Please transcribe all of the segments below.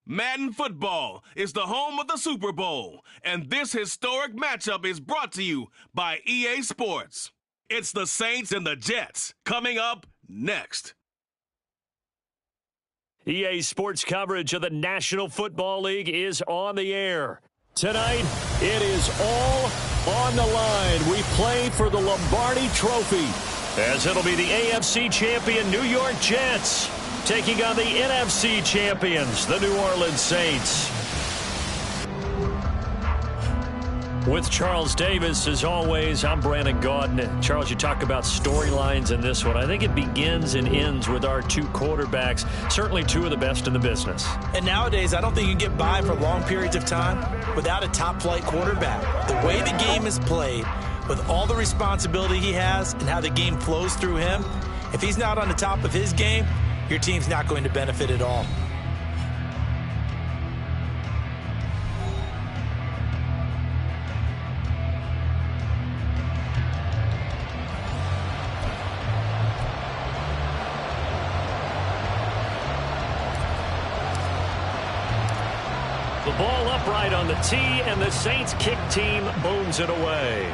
Madden Football is the home of the Super Bowl, and this historic matchup is brought to you by EA Sports. It's the Saints and the Jets, coming up next. EA Sports coverage of the National Football League is on the air. Tonight, it is all on the line. We play for the Lombardi Trophy, as it'll be the AFC champion New York Jets taking on the NFC champions, the New Orleans Saints. With Charles Davis, as always, I'm Brandon Gaudin. Charles, you talk about storylines in this one. I think it begins and ends with our two quarterbacks, certainly two of the best in the business. And nowadays, I don't think you can get by for long periods of time without a top-flight quarterback. The way the game is played, with all the responsibility he has and how the game flows through him, if he's not on the top of his game, your team's not going to benefit at all. The ball upright on the tee, and the Saints kick team booms it away.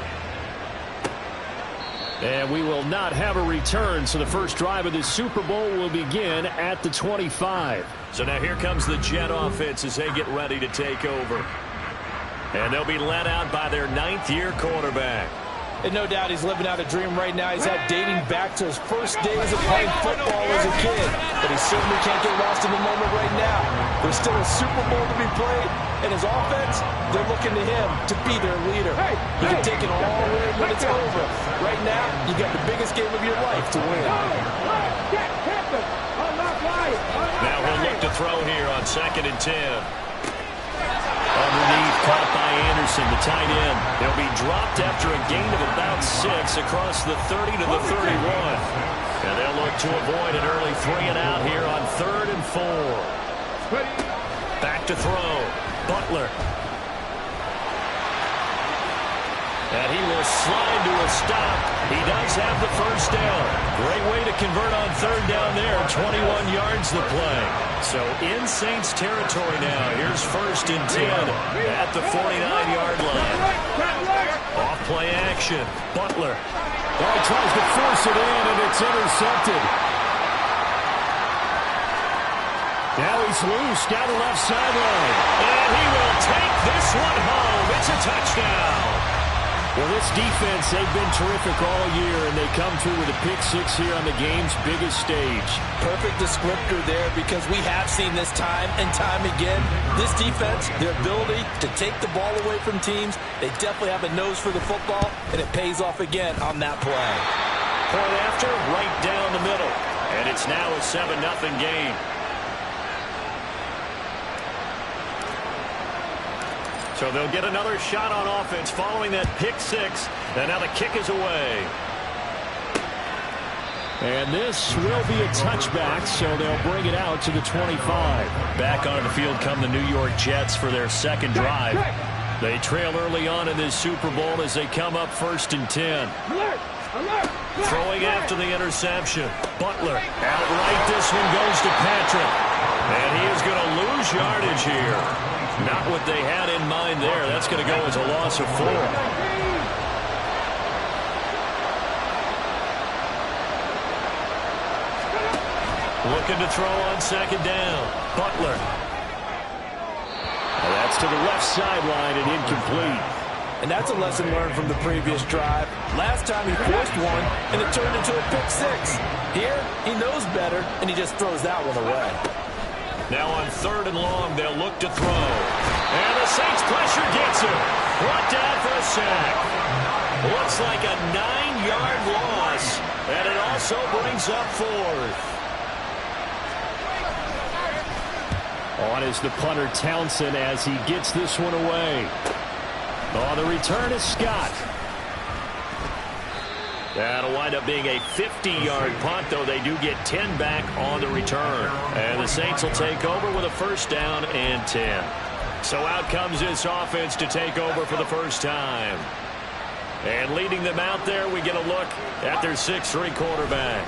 And we will not have a return, so the first drive of this Super Bowl will begin at the 25. So now here comes the Jet offense as they get ready to take over. And they'll be led out by their ninth-year quarterback. And no doubt he's living out a dream right now. He's had dating back to his first days of playing football as a kid. But he certainly can't get lost in the moment right now. There's still a Super Bowl to be played, and his offense, they're looking to him to be their leader. He can take it all away when it's over. Right now, you got the biggest game of your life to win. Now he'll look to throw here on 2nd and 10. Underneath, caught by Anderson, the tight end. He'll be dropped after a gain of about 6 across the 30 to the 31. And they'll look to avoid an early 3-and-out here on 3rd and 4. Back to throw. Butler. And he will slide to a stop. He does have the first down. Great way to convert on 3rd down there. 21 yards the play. So in Saints territory now. Here's 1st and 10 at the 49-yard line. Off play action. Butler. Oh, he tries to force it in, and it's intercepted. Now he's loose down the left sideline. And he will take this one home. It's a touchdown. Well, this defense, they've been terrific all year, and they come through with a pick-6 here on the game's biggest stage. Perfect descriptor there, because we have seen this time and time again. This defense, their ability to take the ball away from teams, they definitely have a nose for the football, and it pays off again on that play. Point after, right down the middle. And it's now a 7-0 game. So they'll get another shot on offense following that pick-6. And now the kick is away. And this will be a touchback, so they'll bring it out to the 25. Back onto the field come the New York Jets for their second drive. They trail early on in this Super Bowl as they come up 1st and 10. Throwing after the interception. Butler. Outright, this one goes to Patrick. And he is going to lose yardage here. Not what they had in mind there. That's going to go as a loss of 4. Looking to throw on 2nd down. Butler. Well, that's to the left sideline and incomplete. And that's a lesson learned from the previous drive. Last time he forced one, and it turned into a pick-6. Here, he knows better, and he just throws that one away. Now on 3rd and long, they'll look to throw. And the Saints pressure gets him. Brought down for a sack. Looks like a 9-yard loss. And it also brings up 4th. On is the punter Townsend as he gets this one away. On the return is Scott. That'll wind up being a 50-yard punt, though they do get 10 back on the return. And the Saints will take over with a 1st down and 10. So out comes this offense to take over for the first time. And leading them out there, we get a look at their 6'3" quarterback.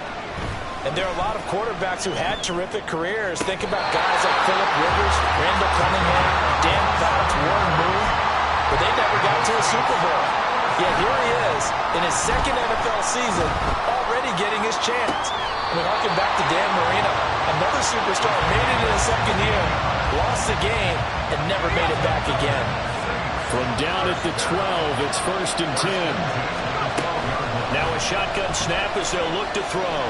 And there are a lot of quarterbacks who had terrific careers. Think about guys like Phillip Rivers, Randall Cunningham, Dan Fouts, Warren Moon. But they never got to a Super Bowl. Yet here he is in his second NFL season, already getting his chance. I mean, harken back to Dan Marino. Another superstar made it in his second year, lost the game, and never made it back again. From down at the 12, it's 1st and 10. Now a shotgun snap as they'll look to throw.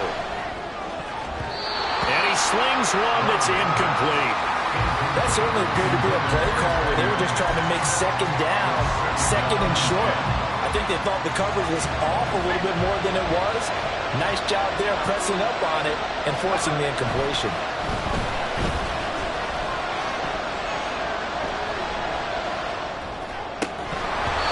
And he slings one that's incomplete. That certainly appeared to be a play call where they were just trying to make second down, second and short. I think they thought the coverage was off a little bit more than it was. Nice job there pressing up on it and forcing the incompletion.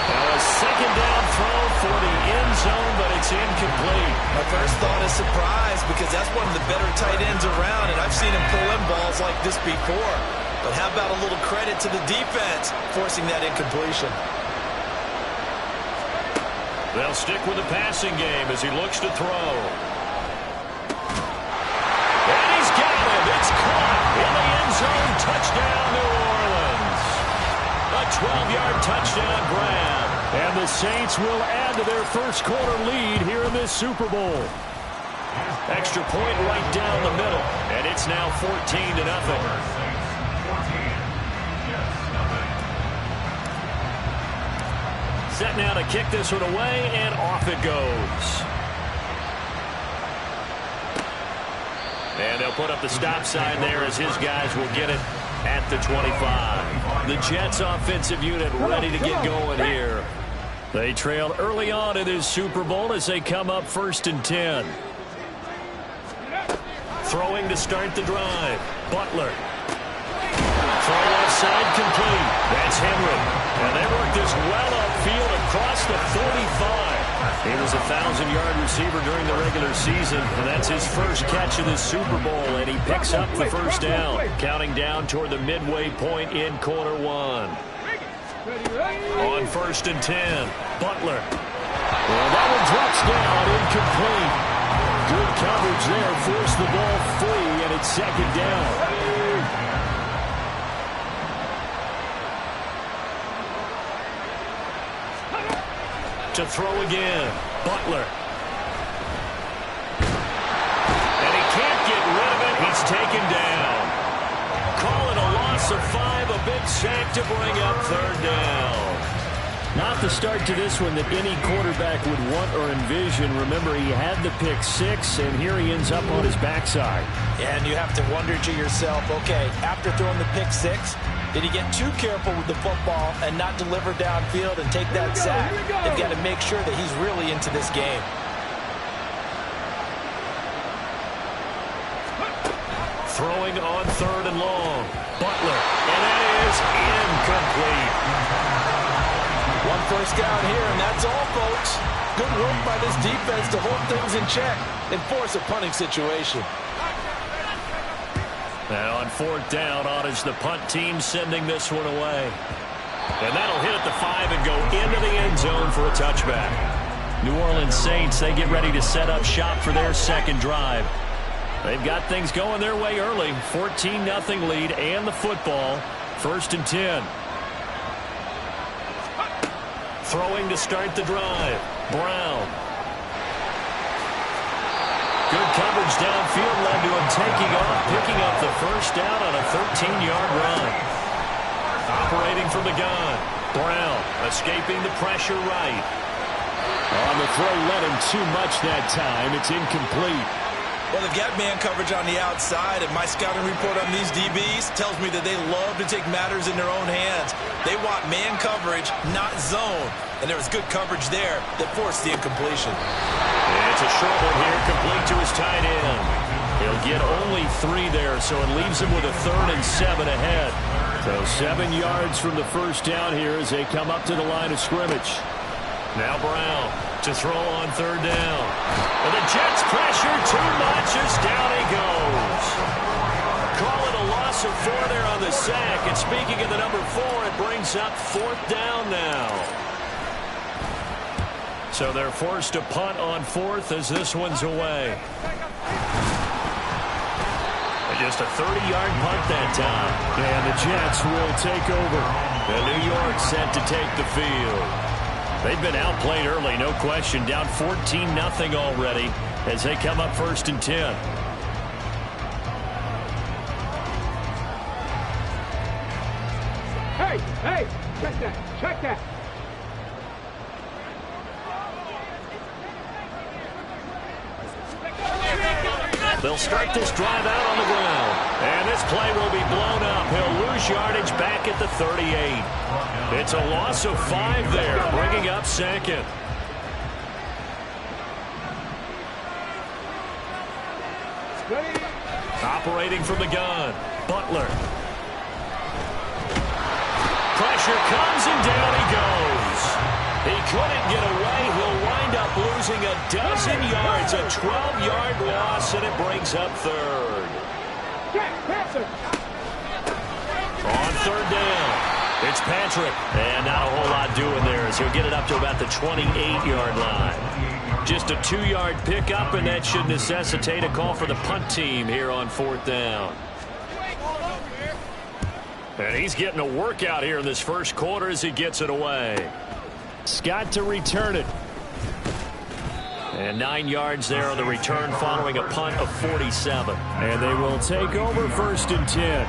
Now a second down throw for the end zone, but it's incomplete. My first thought is surprise because that's one of the better tight ends around, and I've seen him pull in balls like this before. But how about a little credit to the defense forcing that incompletion? They'll stick with the passing game as he looks to throw. And he's got it. It's caught in the end zone. Touchdown, New Orleans. A 12-yard touchdown grab. And the Saints will add to their first quarter lead here in this Super Bowl. Extra point right down the middle. And it's now 14-0. Set now to kick this one away, and off it goes. And they'll put up the stop sign there as his guys will get it at the 25. The Jets offensive unit ready to get going here. They trailed early on in this Super Bowl as they come up 1st and 10. Throwing to start the drive. Butler. Throw offside complete. That's Henry. And they work this well upfield across the 45. He was a 1,000-yard receiver during the regular season, and that's his first catch of the Super Bowl, and he picks up the first down, counting down toward the midway point in quarter one. On 1st and 10, Butler. Well, that one drops down, incomplete. Good coverage there, forced the ball free, and it's second down. To throw again, Butler. And he can't get rid of it. He's taken down. Call it a loss of 5, a big sack to bring up 3rd down. Not the start to this one that any quarterback would want or envision. Remember, he had the pick 6, and here he ends up on his backside. And you have to wonder to yourself, okay, after throwing the pick 6, did he get too careful with the football and not deliver downfield and take that sack? They've got to make sure that he's really into this game. Throwing on 3rd and long. Butler. And that is incomplete. One first down here, and that's all, folks. Good work by this defense to hold things in check and force a punting situation. And on 4th down, on is the punt team sending this one away. And that'll hit at the 5 and go into the end zone for a touchback. New Orleans Saints, they get ready to set up shop for their second drive. They've got things going their way early. 14-0 lead and the football. 1st and 10. Throwing to start the drive. Brown. Good coverage downfield led to him taking off, picking up the first down on a 13-yard run. Operating from the gun. Brown escaping the pressure right. On the throw, led him too much that time. It's incomplete. Well, they've got man coverage on the outside, and my scouting report on these DBs tells me that they love to take matters in their own hands. They want man coverage, not zone. And there was good coverage there that forced the incompletion. And it's a short one here, complete to his tight end. He'll get only 3 there, so it leaves him with a 3rd and 7 ahead. So 7 yards from the first down here as they come up to the line of scrimmage. Now Brown to throw on 3rd down. And the Jets pressure too much as down he goes. Call it a loss of 4 there on the sack. And speaking of the number 4, it brings up 4th down now. So they're forced to punt on 4th as this one's away. Just a 30-yard punt that time. And the Jets will take over. And New York set to take the field. They've been outplayed early, no question. Down 14-0 already as they come up 1st and 10. Hey, check that. They'll start this drive out on the ground. And this play will be blown up. He'll lose yardage back at the 38. It's a loss of 5 there, bringing up 2nd. Operating from the gun, Butler. Pressure comes and down he goes. He couldn't get away. He'll wind up losing a dozen yards, a 12-yard loss, and it brings up 3rd. On 3rd down, it's Patrick. And not a whole lot doing there as he'll get it up to about the 28-yard line. Just a 2-yard pickup, and that should necessitate a call for the punt team here on 4th down. And he's getting a workout here in this first quarter as he gets it away. Scott to return it. And 9 yards there on the return following a punt of 47. And they will take over 1st and 10.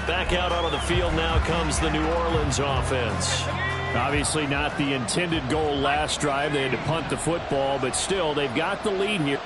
Back out onto the field now comes the New Orleans offense. Obviously not the intended goal last drive. They had to punt the football, but still they've got the lead here.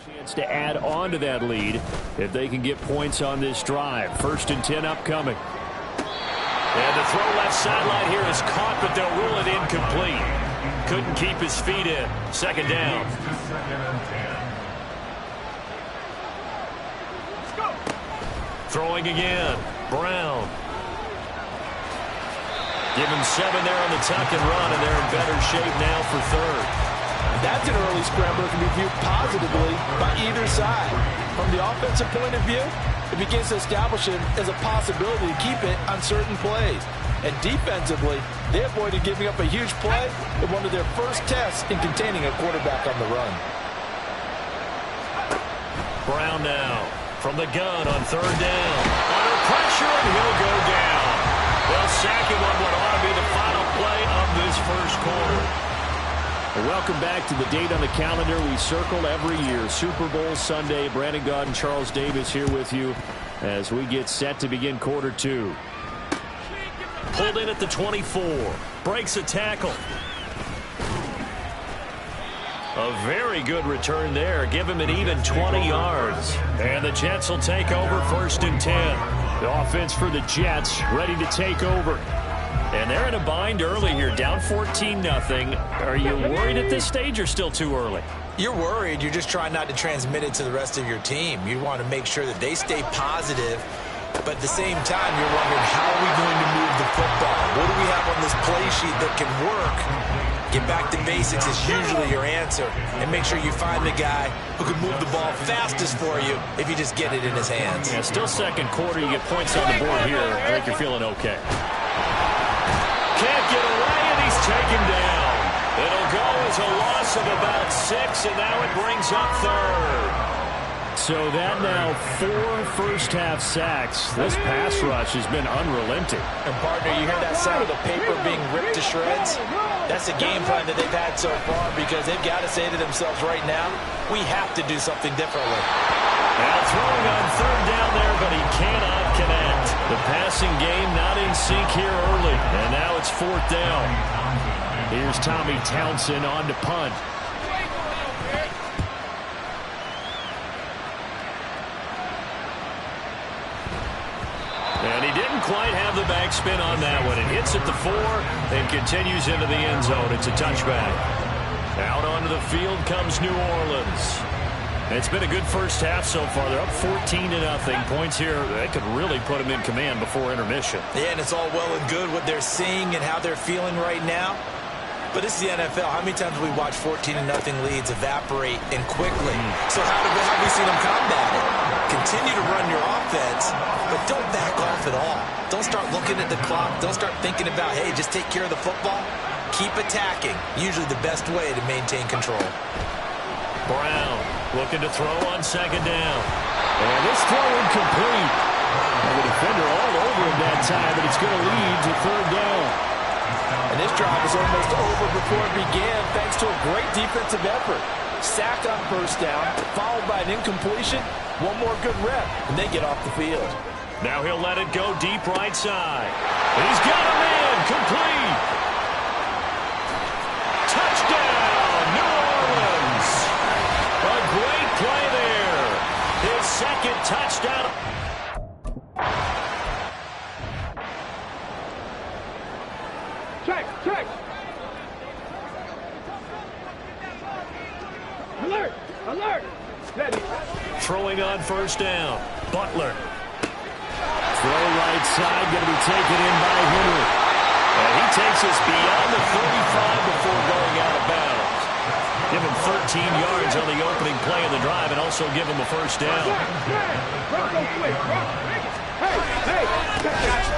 Chance to add on to that lead if they can get points on this drive. 1st and 10 upcoming. And the throw left sideline here is caught, but they'll rule it incomplete. Couldn't keep his feet in. 2nd down. Throwing again. Brown. Give him 7 there on the tuck and run, and they're in better shape now for 3rd. That's an early scrambler that can be viewed positively by either side. From the offensive point of view, it begins to establish him as a possibility to keep it on certain plays. And defensively, they avoided giving up a huge play in one of their first tests in containing a quarterback on the run. Brown now from the gun on 3rd down. Under pressure, and he'll go down. They'll sack him on what ought to be the final play of this first quarter. Welcome back to the date on the calendar we circle every year. Super Bowl Sunday. Brandon Gaudin, Charles Davis here with you as we get set to begin quarter 2. Pulled in at the 24. Breaks a tackle. A very good return there. Give him an even 20 yards. And the Jets will take over 1st and 10. The offense for the Jets ready to take over. And they're in a bind early here, down 14-0. Are you worried at this stage or still too early? You're worried. You're just trying not to transmit it to the rest of your team. You want to make sure that they stay positive, but at the same time, you're wondering, how are we going to move the football? What do we have on this play sheet that can work? Get back to basics is usually your answer, and make sure you find the guy who can move the ball fastest for you if you just get it in his hands. Yeah, still second quarter. You get points on the board here. I think you're feeling okay. Can't get away, and he's taken down. It'll go as a loss of about 6, and now it brings up third. So that now 4 first-half sacks. This pass rush has been unrelenting. And, partner, you hear that sound of the paper being ripped to shreds? That's the game plan that they've had so far, because they've got to say to themselves right now, we have to do something differently. Now throwing on third down there, but he cannot connect. The passing game not in sync here early, and now it's 4th down. Here's Tommy Townsend on to punt. And he didn't quite have the backspin on that one. It hits at the 4 and continues into the end zone. It's a touchback. Out onto the field comes New Orleans. It's been a good first half so far. They're up 14-0. Points here, that could really put them in command before intermission. Yeah, and it's all well and good what they're seeing and how they're feeling right now. But this is the NFL. How many times have we watched 14-0 leads evaporate and quickly? So how have we seen them combat it? Continue to run your offense, but don't back off at all. Don't start looking at the clock. Don't start thinking about, hey, just take care of the football. Keep attacking. Usually the best way to maintain control. Brown looking to throw on second down. And this throw incomplete. The defender all over him that time, but it's going to lead to third down. And this drive was almost over before it began, thanks to a great defensive effort. Sack on first down, followed by an incompletion. One more good rep, and they get off the field. Now he'll let it go deep right side. He's got a man, complete. Touchdown, New Orleans. A great play there. His second touchdown. Check. Alert. Ready. Throwing on first down. Butler. Throw right side, going to be taken in by Henry. And he takes us beyond the 35 before going out of bounds. Give him 13 yards on the opening play of the drive and also give him a first down.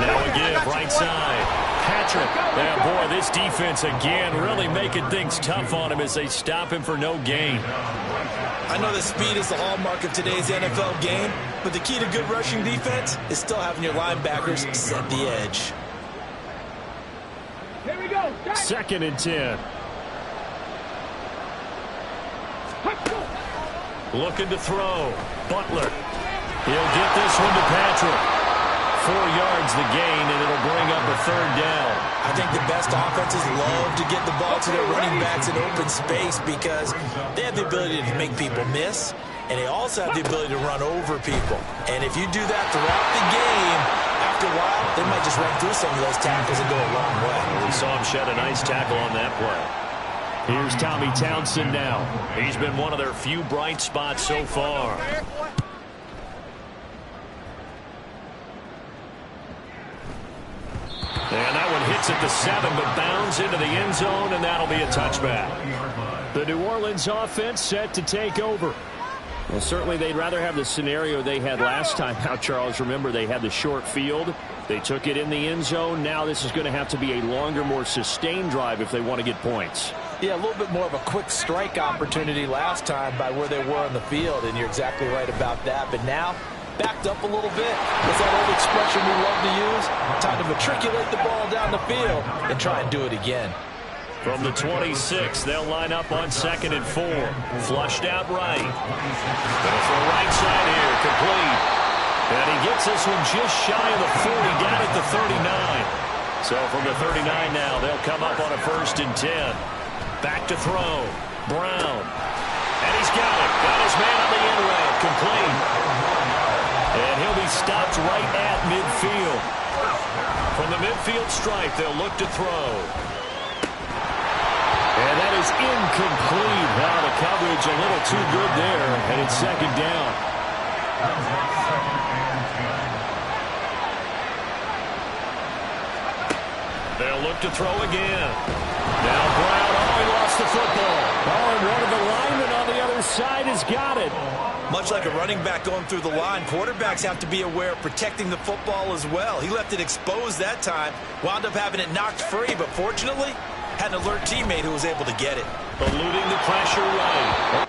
Now a give right side. Patrick. Yeah, boy, this defense again really making things tough on him as they stop him for no gain. I know that speed is the hallmark of today's NFL game, but the key to good rushing defense is still having your linebackers set the edge. Here we go. 2nd and 10. Looking to throw. Butler. He'll get this one to Patrick. 4 yards the gain, and it'll bring up a third down. I think the best offenses love to get the ball to their running backs in open space because they have the ability to make people miss, and they also have the ability to run over people. And if you do that throughout the game, after a while, they might just run through some of those tackles and go a long way. We saw him shed a nice tackle on that play. Here's Tommy Townsend now. He's been one of their few bright spots so far. And that one hits at the 7, but bounds into the end zone, and that'll be a touchback. The New Orleans offense set to take over. Well, certainly they'd rather have the scenario they had last time out, Charles. Remember, they had the short field. They took it in the end zone. Now this is going to have to be a longer, more sustained drive if they want to get points. Yeah, a little bit more of a quick strike opportunity last time by where they were on the field, and you're exactly right about that. But now, backed up a little bit. What's that old expression we love to use? Time to matriculate the ball down the field and try and do it again. From the 26, they'll line up on 2nd and 4. Flushed out right. Gonna throw right side here, complete. And he gets this one just shy of the 40, down at the 39. So from the 39 now, they'll come up on a 1st and 10. Back to throw. Brown. And he's got it. Got his man on the end route. Complete. And he'll be stopped right at midfield. From the midfield stripe, they'll look to throw. And that is incomplete. Now the coverage a little too good there, and it's second down. They'll look to throw again. Now Brown, he lost the football. And one of the linemen on the other side has got it. Much like a running back going through the line, quarterbacks have to be aware of protecting the football as well. He left it exposed that time, wound up having it knocked free, but fortunately, had an alert teammate who was able to get it. Eluding the pressure right.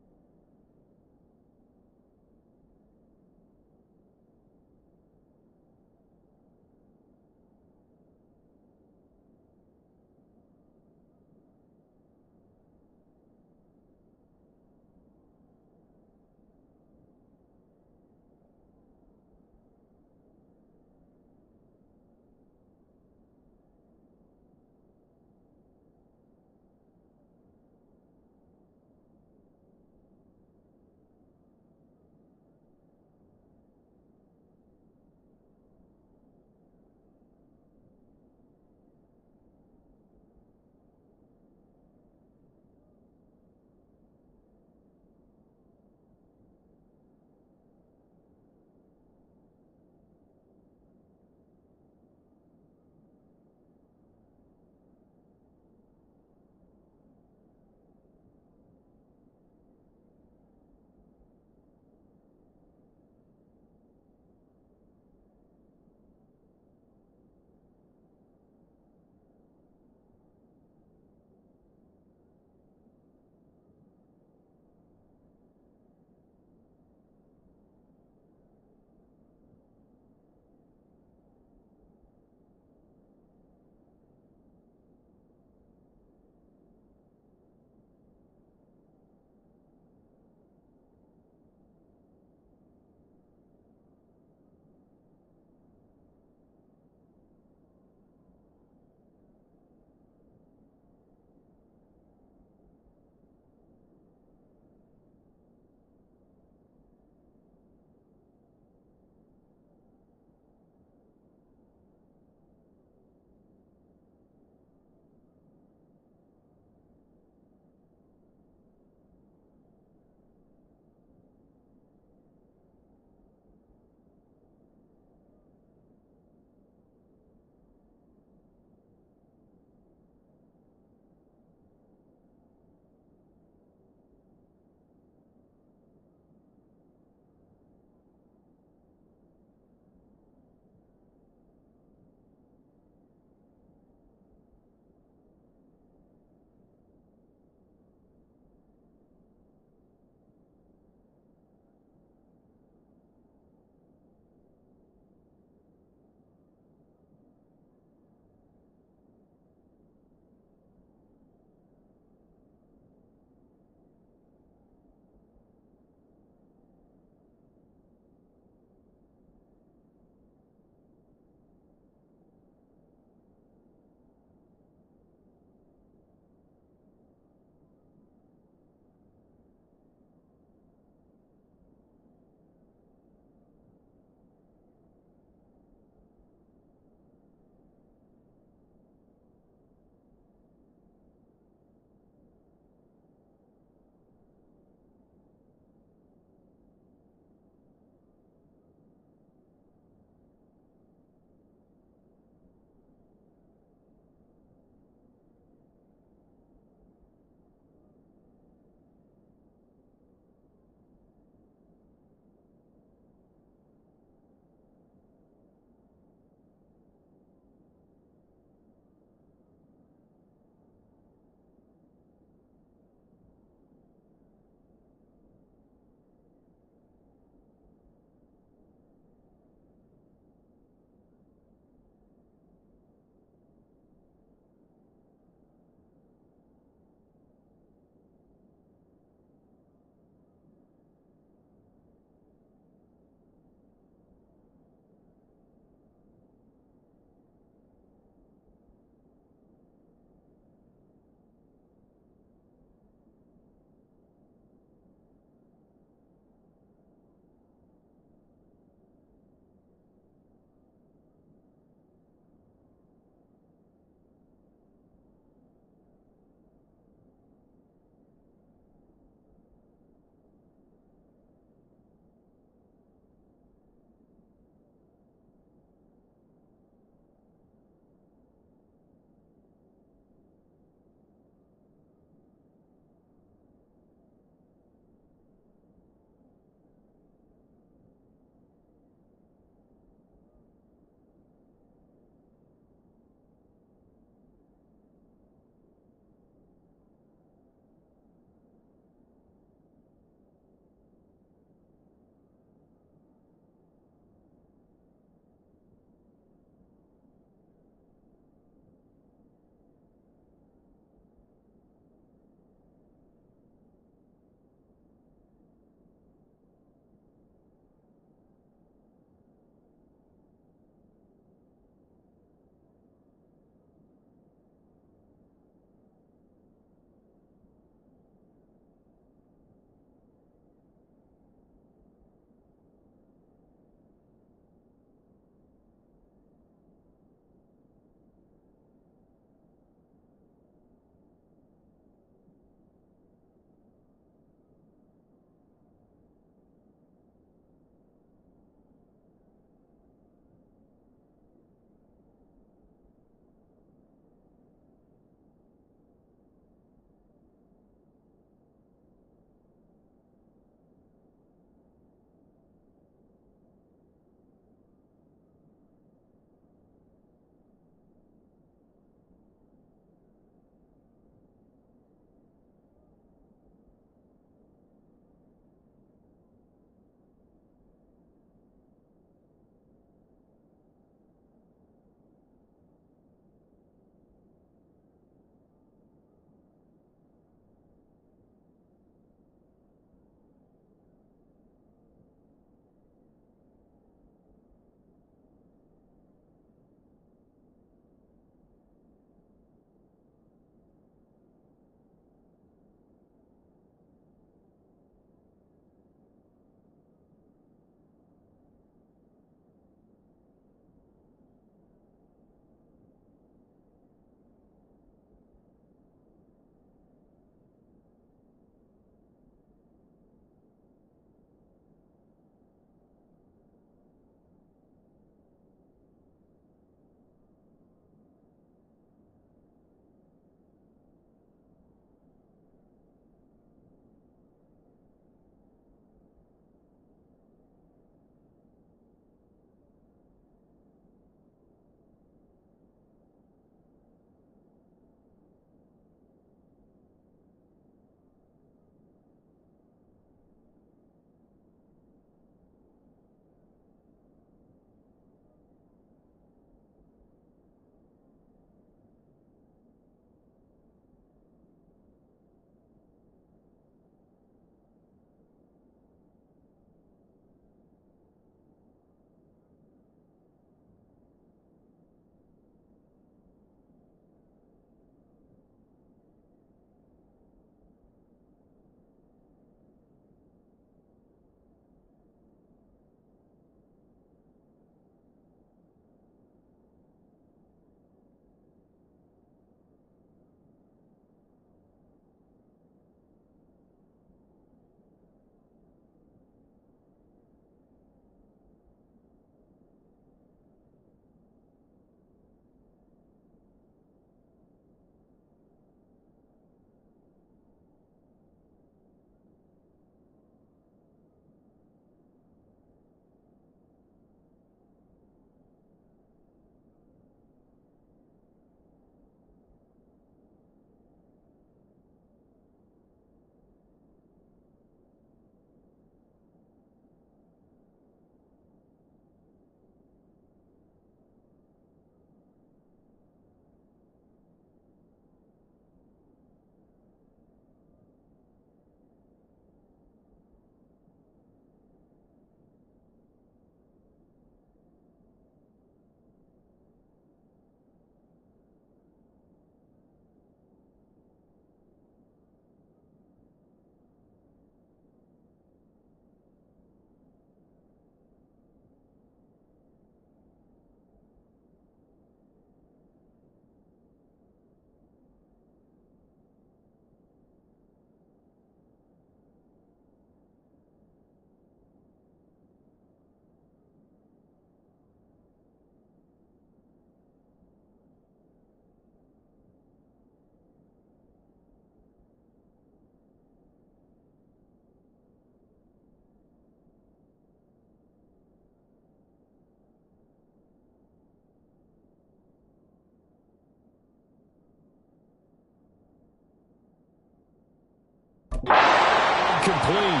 complete.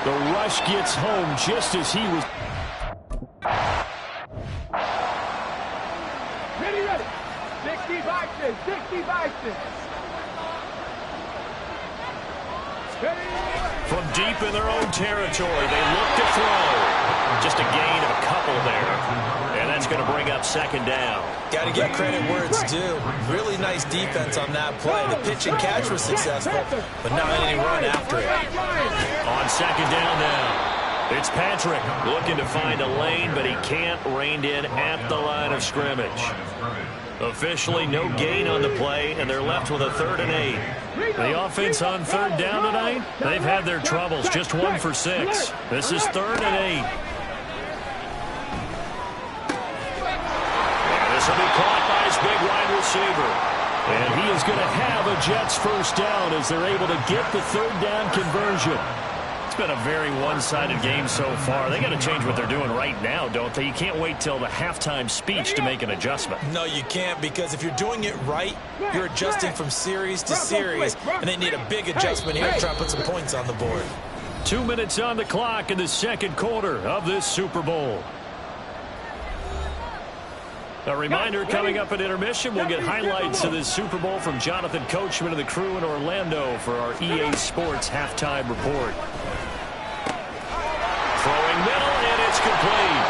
The rush gets home just as he was. Ready. 60-6. From deep in their own territory, they look to throw. Just a gain of a couple there. And that's going to bring up second down. Got to give credit where it's due. Really nice defense on that play. The pitch and catch was successful, but not any run after it. On second down now, it's Patrick looking to find a lane, but he can't rein in at the line of scrimmage. Officially no gain on the play, and they're left with a 3rd and 8. The offense on 3rd down tonight, they've had their troubles, just 1 for 6. This is 3rd and 8. And this will be caught by his big wide receiver. And he is going to have a Jets first down as they're able to get the 3rd down conversion. It's been a very one-sided game so far. They got to change what they're doing right now, don't they? You can't wait till the halftime speech to make an adjustment. No, you can't, because if you're doing it right, you're adjusting from series to series, and they need a big adjustment here to try to put some points on the board. 2 minutes on the clock in the second quarter of this Super Bowl. A reminder, coming up at intermission, we'll get highlights of this Super Bowl from Jonathan Coachman and the crew in Orlando for our EA Sports halftime report. Throwing middle, and it's complete.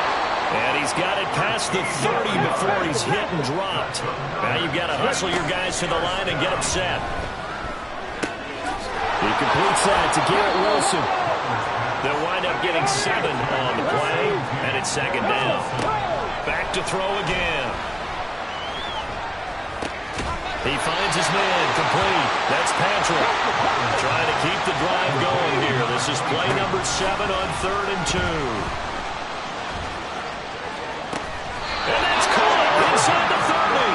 And he's got it past the 30 before he's hit and dropped. Now you've got to hustle your guys to the line and get them set. He completes that to Garrett Wilson. They'll wind up getting 7 on the play, and it's second down. Back to throw again. He finds his man, complete. That's Patrick. Trying to keep the drive going here. This is play number 7 on 3rd and 2. And that's caught inside the 30.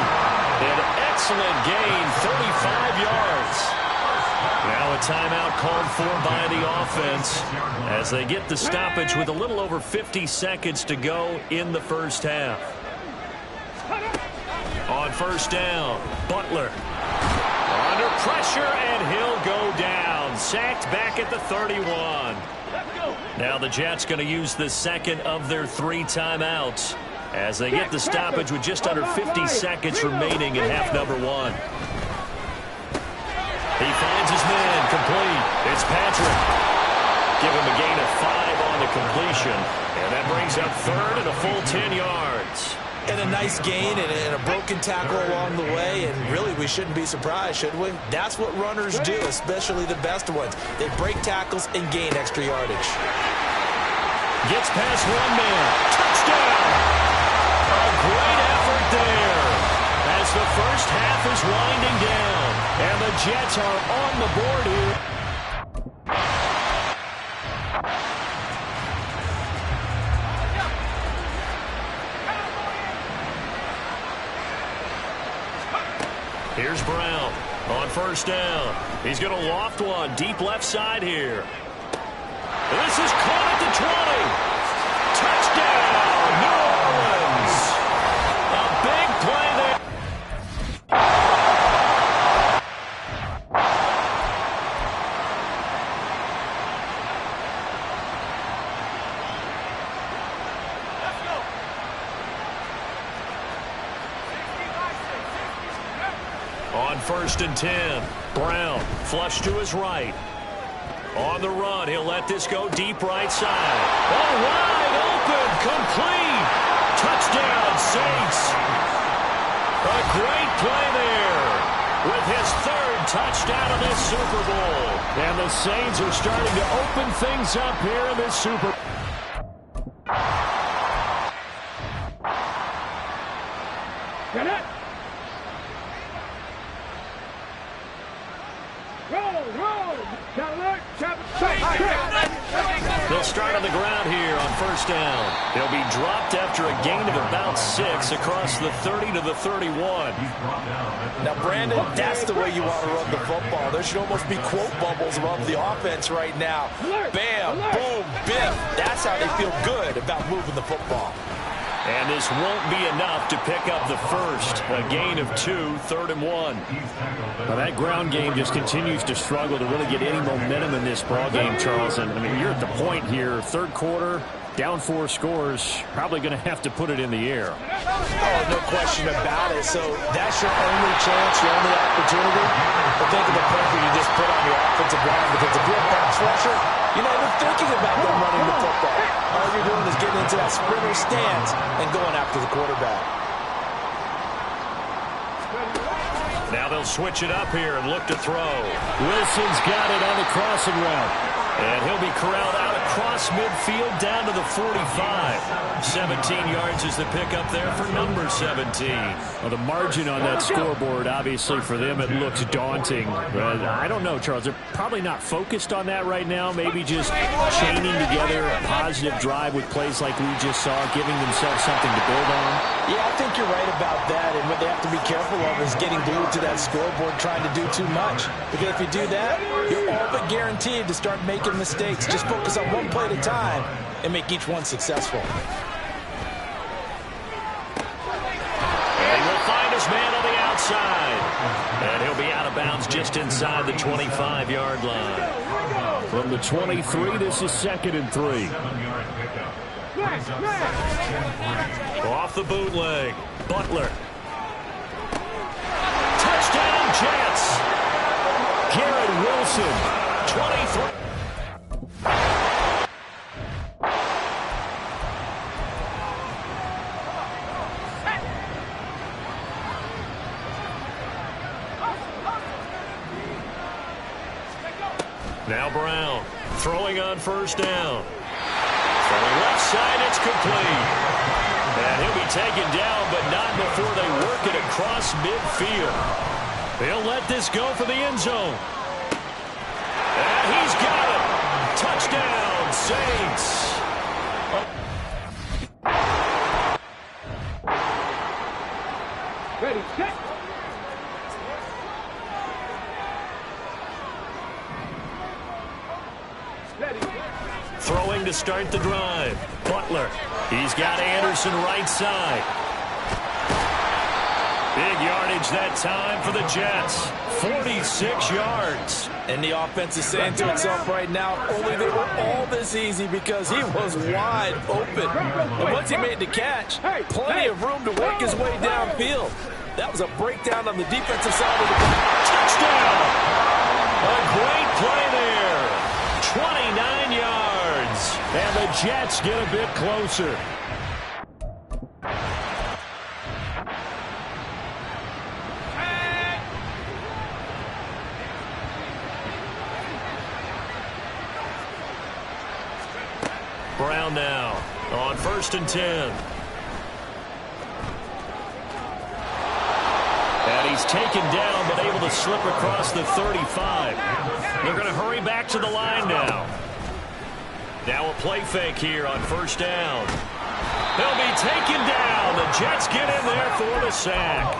An excellent gain, 35 yards. Now a timeout called for by the offense as they get the stoppage with a little over 50 seconds to go in the first half. On first down, Butler. Under pressure, and he'll go down. Sacked back at the 31. Now the Jets going to use the second of their 3 timeouts as they get the stoppage with just under 50 seconds remaining in half number 1. He finds his man, complete. It's Patrick. Give him a gain of 5 on the completion. And that brings up 3rd and a full 10 yards. And a nice gain and a broken tackle along the way. And really, we shouldn't be surprised, should we? That's what runners do, especially the best ones. They break tackles and gain extra yardage. Gets past one man. Touchdown! A great effort there as the first half is winding down. And the Jets are on the board here. Here's Brown on first down. He's going to loft one deep left side here. This is caught at the 20. Touchdown, New Orleans. A big play there. On first and 10, Brown flush to his right. On the run, he'll let this go deep right side. Oh, wide open, complete. Touchdown, Saints. A great play there with his 3rd touchdown of this Super Bowl. And the Saints are starting to open things up here in this Super Bowl. Get it! Roll! They'll start on the ground here on first down. They'll be dropped after a gain of about 6 across the 30 to the 31. Now, Brandon, that's the way you want to run the football. There should almost be quote bubbles around the offense right now. Bam, boom, biff. That's how they feel good about moving the football. And this won't be enough to pick up the first. A gain of 2, 3rd and 1. Well, that ground game just continues to struggle to really get any momentum in this ball game, Charles. And I mean, you're at the point here, third quarter, down 4 scores, probably going to have to put it in the air. Oh, no question about it. So that's your only chance, your only opportunity. But think of the pressure you just put on your offensive line, because if you're a pass rusher, you're not even thinking about them running the football. All you're doing is getting into that sprinter stance and going after the quarterback. Now they'll switch it up here and look to throw. Wilson's got it on the crossing route. And he'll be corralled out across midfield down to the 45. 17 yards is the pickup there for number 17. Well, the margin on that scoreboard, obviously, for them, it looks daunting. But I don't know, Charles. They're probably not focused on that right now. Maybe just chaining together a positive drive with plays like we just saw, giving themselves something to build on. Yeah, I think you're right about that. And what they have to be careful of is getting glued to that scoreboard, trying to do too much. Because if you do that, you're all but guaranteed to start making mistakes. Just focus on one play at a time and make each one successful. And he'll find his man on the outside. And he'll be out of bounds just inside the 25-yard line. From the 23, this is 2nd and 3. Off the bootleg. Butler. Touchdown, Jets. Garrett Wilson, 23. Now Brown throwing on first down. From the left side, it's complete. And he'll be taken down, but not before they work it across midfield. They'll let this go for the end zone. And he's got it. Touchdown, Saints. Ready, set. Throwing to start the drive. Butler. He's got Anderson right side. Big yardage that time for the Jets. 46 yards. And the offense is saying to itself right now, only they were all this easy because he was wide open. And once he made the catch, plenty of room to work his way downfield. That was a breakdown on the defensive side of the ball. Touchdown! A great play there. 29 yards. and the Jets get a bit closer. Brown now on 1st and 10. And he's taken down, but able to slip across the 35. They're going to hurry back to the line now. Now a play fake here on 1st down. They'll be taken down. The Jets get in there for the sack.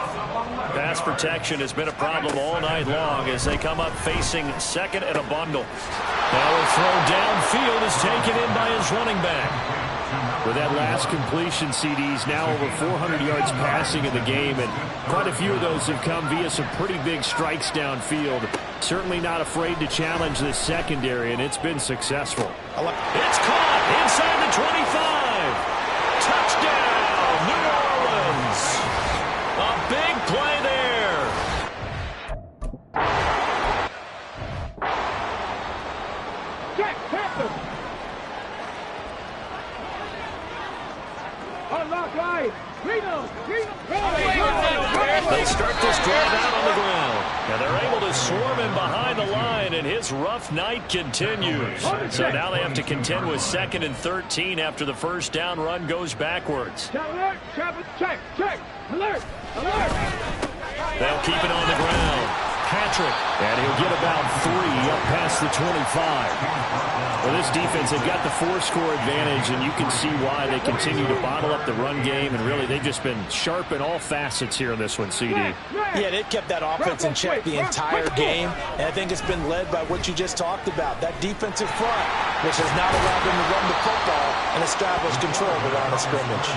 Pass protection has been a problem all night long as they come up facing second and a bundle. Now a throw downfield is taken in by his running back. With that last completion, CD's now over 400 yards passing in the game, and quite a few of those have come via some pretty big strikes downfield. Certainly not afraid to challenge the secondary, and it's been successful. It's caught inside the 25. Touchdown, New Orleans. A big play there. Jack Panther. Unlock line. They start this drive out on the ground. And they're able to swarm him behind the line, and his rough night continues. So now they have to contend with 2nd and 13 after the first down run goes backwards. Alert, check, alert, alert. They'll keep it on the ground. Patrick. And he'll get about 3 up past the 25. Well, this defense, they've got the 4-score advantage, and you can see why they continue to bottle up the run game, and really they've just been sharp in all facets here in this one, CD. Yeah, they've kept that offense in check the entire game, and I think it's been led by what you just talked about, that defensive front, which has not allowed them to run the football and and establish control of the line of scrimmage.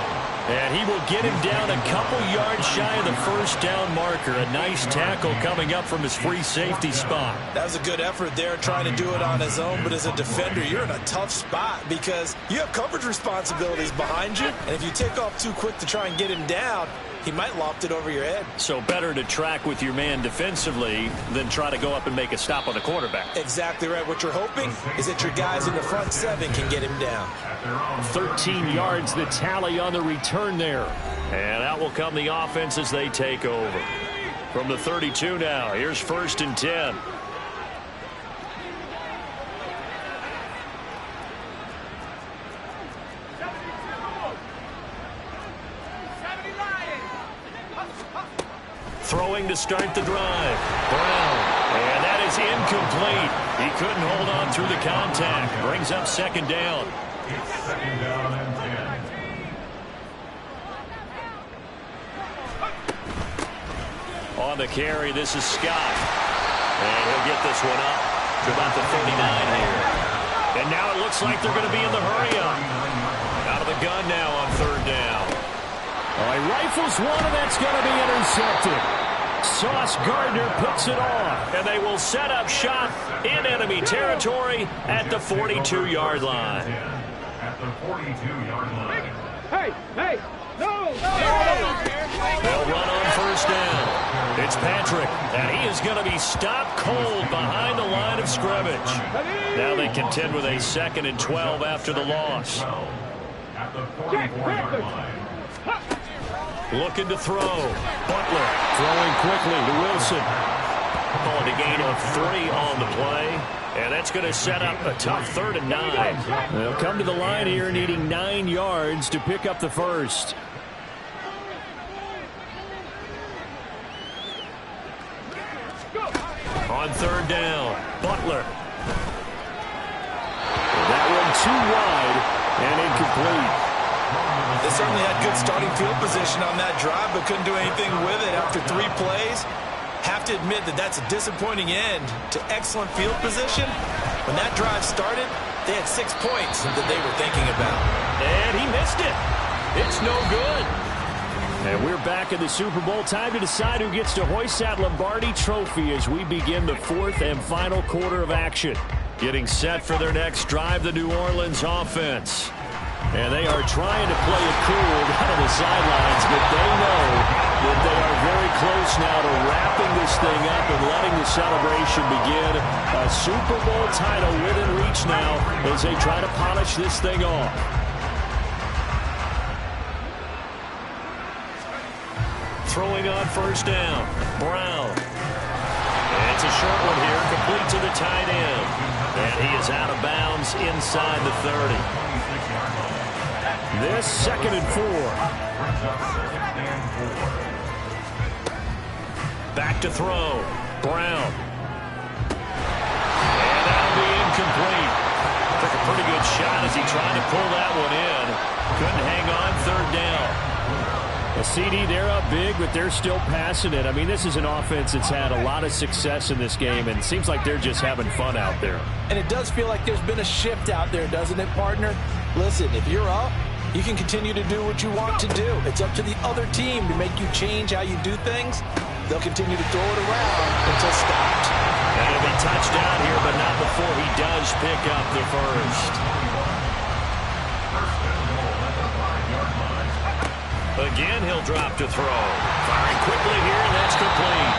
And he will get him down a couple yards shy of the first down marker. A nice tackle coming up from his free safety spot. That was a good effort there, trying to do it on his own. But as a defender, you're in a tough spot because you have coverage responsibilities behind you. And if you take off too quick to try and get him down, he might loft it over your head. So better to track with your man defensively than try to go up and make a stop on the quarterback. Exactly right. What you're hoping is that your guys in the front seven can get him down. 13 yards the tally on the return there. And out will come the offense as they take over. From the 32 now, here's 1st and 10. Throwing to start the drive. Brown. And that is incomplete. He couldn't hold on through the contact. Brings up 2nd down. It's 2nd down and 10. On the carry, this is Scott. And he'll get this one up to about the 39 here. And now it looks like they're going to be in the hurry up. Out of the gun now on 3rd down. He rifles one, and that's going to be intercepted. Sauce Gardner puts it on. And they will set up shop in enemy territory at the 42-yard line. At the 42-yard line. Hey, no! They'll run on 1st down. It's Patrick, and he is going to be stopped cold behind the line of scrimmage. Now they contend with a 2nd and 12 after the loss. At the 44-yard line. Looking to throw. Butler throwing quickly to Wilson. Calling a gain of 3 on the play. And that's going to set up a tough 3rd and 9. They'll come to the line here needing 9 yards to pick up the first. On 3rd down, Butler. That one too wide and incomplete. They certainly had good starting field position on that drive, but couldn't do anything with it after 3 plays. Have to admit that that's a disappointing end to excellent field position. When that drive started, they had 6 points that they were thinking about. And he missed it. It's no good. And we're back in the Super Bowl. Time to decide who gets to hoist that Lombardi trophy as we begin the 4th and final quarter of action. Getting set for their next drive, the New Orleans offense. And they are trying to play it cool down on the sidelines, but they know that they are very close now to wrapping this thing up and letting the celebration begin. A Super Bowl title within reach now as they try to polish this thing off. Throwing on 1st down, Brown. And it's a short one here, complete to the tight end. And he is out of bounds inside the 30. This 2nd and 4. Back to throw. Brown. And that'll be incomplete. Took a pretty good shot as he tried to pull that one in. Couldn't hang on 3rd down. A CD, they're up big, but they're still passing it. I mean, this is an offense that's had a lot of success in this game, and it seems like they're just having fun out there. And it does feel like there's been a shift out there, doesn't it, partner? Listen, if you're up, you can continue to do what you want to do. It's up to the other team to make you change how you do things. They'll continue to throw it around until stopped. And it'll be touchdown here, but not before he does pick up the first. Again, he'll drop to throw. Firing quickly here, and that's complete.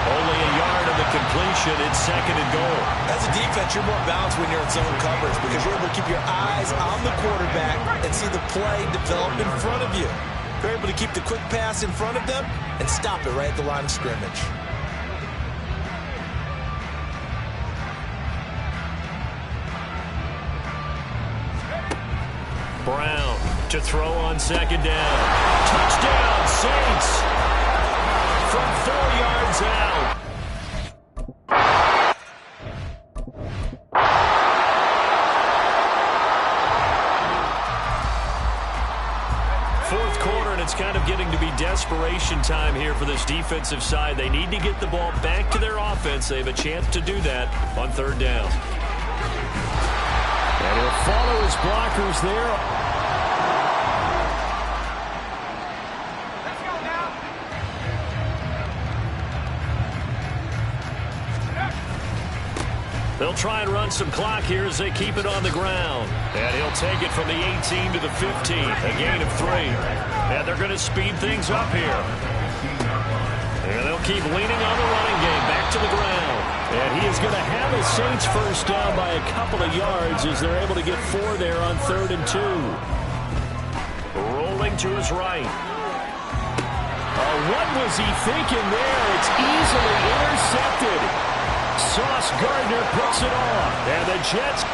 Only a yard of the completion. It's 2nd and goal. As a defense, you're more balanced when you're in zone coverage because you're able to keep your eyes on the quarterback and see the play develop in front of you. You're able to keep the quick pass in front of them and stop it right at the line of scrimmage. Brown to throw on 2nd down. Touchdown, Saints! From 4 yards out. Fourth quarter, and it's kind of getting to be desperation time here for this defensive side. They need to get the ball back to their offense. They have a chance to do that on 3rd down. And he'll follow his blockers there. They'll try and run some clock here as they keep it on the ground. And he'll take it from the 18 to the 15, a gain of 3. And they're going to speed things up here. And they'll keep leaning on the running game back to the ground. And he is going to have the Saints first down by a couple of yards as they're able to get 4 there on 3rd and 2. Rolling to his right. What was he thinking there? It's easily intercepted. Sauce Gardner picks it off. And the Jets